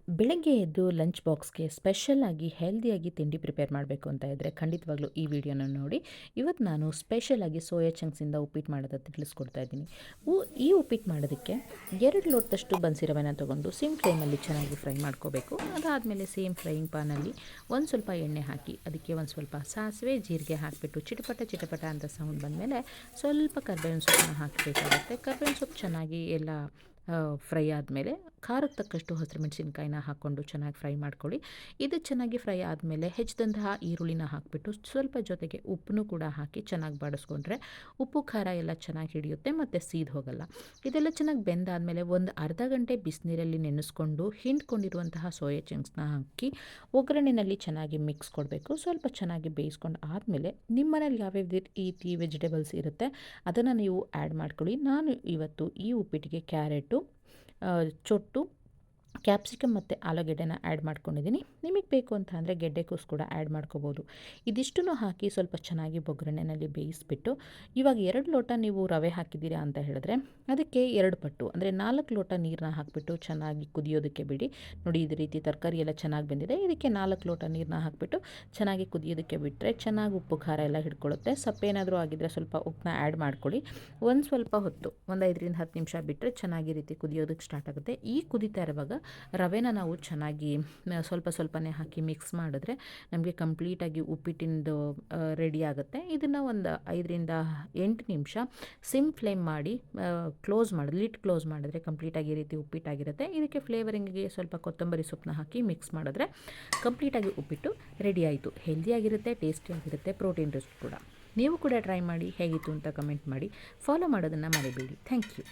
ಬೆಳಗ್ಗೆ ಎದ್ದು ಲಂಚ್ ಬಾಕ್ಸ್ಗೆ ಸ್ಪೆಷಲಾಗಿ ಹೆಲ್ದಿಯಾಗಿ ತಿಂಡಿ ಪ್ರಿಪೇರ್ ಮಾಡಬೇಕು ಅಂತ ಇದ್ದರೆ ಖಂಡಿತವಾಗ್ಲೂ ಈ ವಿಡಿಯೋನ ನೋಡಿ. ಇವತ್ತು ನಾನು ಸ್ಪೆಷಲಾಗಿ ಸೋಯಾ ಚಂಕ್ಸಿಂದ ಉಪ್ಪಿಟ್ಟು ಮಾಡೋದನ್ನು ತಿಳಿಸ್ಕೊಡ್ತಾ ಇದ್ದೀನಿ. ಈ ಉಪ್ಪಿಟ್ಟು ಮಾಡೋದಕ್ಕೆ 2 ಲೋಟದಷ್ಟು ಬನ್ಸಿ ರವೆನ ತೊಗೊಂಡು ಸಿಮ್ ಫ್ಲೇಮಲ್ಲಿ ಚೆನ್ನಾಗಿ ಫ್ರೈ ಮಾಡ್ಕೋಬೇಕು. ಅದಾದಮೇಲೆ ಸೇಮ್ ಫ್ರೈಯಿಂಗ್ ಪಾನಲ್ಲಿ ಒಂದು ಸ್ವಲ್ಪ ಎಣ್ಣೆ ಹಾಕಿ ಅದಕ್ಕೆ ಒಂದು ಸ್ವಲ್ಪ ಸಾಸಿವೆ ಜೀರಿಗೆ ಹಾಕಿಬಿಟ್ಟು ಚಿಟಪಟ ಅಂತ ಸೌಂಡ್ ಬಂದಮೇಲೆ ಸ್ವಲ್ಪ ಕರ್ಬೇವಿನ ಸೊಪ್ಪನ್ನ ಹಾಕಬೇಕಾಗುತ್ತೆ. ಕರ್ಬೇವಿನ ಸೊಪ್ಪು ಚೆನ್ನಾಗಿ ಎಲ್ಲ ಫ್ರೈ ಆದಮೇಲೆ ಖಾರಕ್ಕೆ ತಕ್ಕಷ್ಟು ಹಸಿರು ಮೆಣಸಿನ್ಕಾಯಿನ ಹಾಕ್ಕೊಂಡು ಚೆನ್ನಾಗಿ ಫ್ರೈ ಮಾಡ್ಕೊಳ್ಳಿ. ಇದು ಚೆನ್ನಾಗಿ ಫ್ರೈ ಆದಮೇಲೆ ಹೆಚ್ಚಿದಂತಹ ಈರುಳ್ಳಿನ ಹಾಕಿಬಿಟ್ಟು ಸ್ವಲ್ಪ ಜೊತೆಗೆ ಉಪ್ಪನ್ನು ಕೂಡ ಹಾಕಿ ಚೆನ್ನಾಗಿ ಬಾಡಿಸ್ಕೊಂಡ್ರೆ ಉಪ್ಪು ಖಾರ ಎಲ್ಲ ಚೆನ್ನಾಗಿ ಹಿಡಿಯುತ್ತೆ ಮತ್ತು ಸೀದು ಹೋಗಲ್ಲ. ಇದೆಲ್ಲ ಚೆನ್ನಾಗಿ ಬೆಂದಾದಮೇಲೆ ಒಂದು ಅರ್ಧ ಗಂಟೆ ಬಿಸಿನೀರಲ್ಲಿ ನೆನೆಸ್ಕೊಂಡು ಹಿಂಡ್ಕೊಂಡಿರುವಂತಹ ಸೋಯಾ ಚಂಕ್ಸ್ನ ಹಾಕಿ ಒಗ್ಗರಣೆಯಲ್ಲಿ ಚೆನ್ನಾಗಿ ಮಿಕ್ಸ್ ಕೊಡಬೇಕು. ಸ್ವಲ್ಪ ಚೆನ್ನಾಗಿ ಬೇಯಿಸ್ಕೊಂಡು ಆದಮೇಲೆ ನಿಮ್ಮ ಮನೇಲಿ ಯಾವ್ಯಾವ ರೀತಿ ವೆಜಿಟೇಬಲ್ಸ್ ಇರುತ್ತೆ ಅದನ್ನು ನೀವು ಆ್ಯಡ್ ಮಾಡ್ಕೊಳ್ಳಿ. ನಾನು ಇವತ್ತು ಈ ಉಪ್ಪಿಟ್ಟಿಗೆ ಕ್ಯಾರೆಟು, ಚೊಟ್ಟು, ಕ್ಯಾಪ್ಸಿಕಮ್ ಮತ್ತು ಆಲೂಗೆಡ್ಡೆನ ಆ್ಯಡ್ ಮಾಡ್ಕೊಂಡಿದ್ದೀನಿ. ನಿಮಗೆ ಬೇಕು ಅಂತ ಅಂದರೆ ಗೆಡ್ಡೆಕೋಸು ಕೂಡ ಆ್ಯಡ್ ಮಾಡ್ಕೋಬೋದು. ಇದಿಷ್ಟನ್ನು ಹಾಕಿ ಸ್ವಲ್ಪ ಚೆನ್ನಾಗಿ ಒಗ್ಗರಣೆಯಲ್ಲಿ ಬೇಯಿಸ್ಬಿಟ್ಟು ಇವಾಗ 2 ಲೋಟ ನೀವು ರವೆ ಹಾಕಿದ್ದೀರಾ ಅಂತ ಹೇಳಿದ್ರೆ ಅದಕ್ಕೆ 2 ಪಟ್ಟು ಅಂದರೆ 4 ಲೋಟ ನೀರನ್ನ ಹಾಕಿಬಿಟ್ಟು ಚೆನ್ನಾಗಿ ಕುದಿಯೋದಕ್ಕೆ ಬಿಡಿ. ನೋಡಿ, ಇದೇ ರೀತಿ ತರಕಾರಿ ಎಲ್ಲ ಚೆನ್ನಾಗಿ ಬೆಂದಿದೆ. ಇದಕ್ಕೆ 4 ಲೋಟ ನೀರನ್ನ ಹಾಕಿಬಿಟ್ಟು ಚೆನ್ನಾಗಿ ಕುದಿಯೋದಕ್ಕೆ ಬಿಟ್ಟರೆ ಚೆನ್ನಾಗಿ ಉಪ್ಪು ಖಾರ ಎಲ್ಲ ಹಿಡ್ಕೊಳ್ಳುತ್ತೆ. ಸಪ್ಪೇನಾದರೂ ಆಗಿದ್ದರೆ ಸ್ವಲ್ಪ ಉಪ್ಪನ್ನ ಆ್ಯಡ್ ಮಾಡ್ಕೊಳ್ಳಿ. ಒಂದು ಸ್ವಲ್ಪ ಹೊತ್ತು ಒಂದು 5ರಿಂದ 10 ನಿಮಿಷ ಬಿಟ್ಟರೆ ಚೆನ್ನಾಗಿ ರೀತಿ ಕುದಿಯೋದಕ್ಕೆ ಸ್ಟಾರ್ಟ್ ಆಗುತ್ತೆ. ಈ ಕುದಿತಾ ಇರುವಾಗ ರವೆನ ನಾವು ಚೆನ್ನಾಗಿ ಸ್ವಲ್ಪನೇ ಹಾಕಿ ಮಿಕ್ಸ್ ಮಾಡಿದ್ರೆ ನಮಗೆ ಕಂಪ್ಲೀಟಾಗಿ ಉಪ್ಪಿಟ್ಟಿಂದು ರೆಡಿ ಆಗುತ್ತೆ. ಇದನ್ನು ಒಂದು 5ರಿಂದ 8 ನಿಮಿಷ ಸಿಮ್ ಫ್ಲೇಮ್ ಮಾಡಿ ಲಿಡ್ ಕ್ಲೋಸ್ ಮಾಡಿದ್ರೆ ಕಂಪ್ಲೀಟಾಗಿ ಈ ರೀತಿ ಉಪ್ಪಿಟ್ಟಾಗಿರುತ್ತೆ. ಇದಕ್ಕೆ ಫ್ಲೇವರಿಂಗಿಗೆ ಸ್ವಲ್ಪ ಕೊತ್ತಂಬರಿ ಸೊಪ್ಪನ್ನ ಹಾಕಿ ಮಿಕ್ಸ್ ಮಾಡಿದ್ರೆ ಕಂಪ್ಲೀಟಾಗಿ ಉಪ್ಪಿಟ್ಟು ರೆಡಿ ಆಯಿತು. ಹೆಲ್ದಿಯಾಗಿರುತ್ತೆ, ಟೇಸ್ಟಿಯಾಗಿರುತ್ತೆ, ಪ್ರೋಟೀನ್ ರಿಚ್ ಕೂಡ. ನೀವು ಕೂಡ ಟ್ರೈ ಮಾಡಿ, ಹೇಗಿತ್ತು ಅಂತ ಕಮೆಂಟ್ ಮಾಡಿ. ಫಾಲೋ ಮಾಡೋದನ್ನು ಮರಿಬೇಡಿ. Thank you.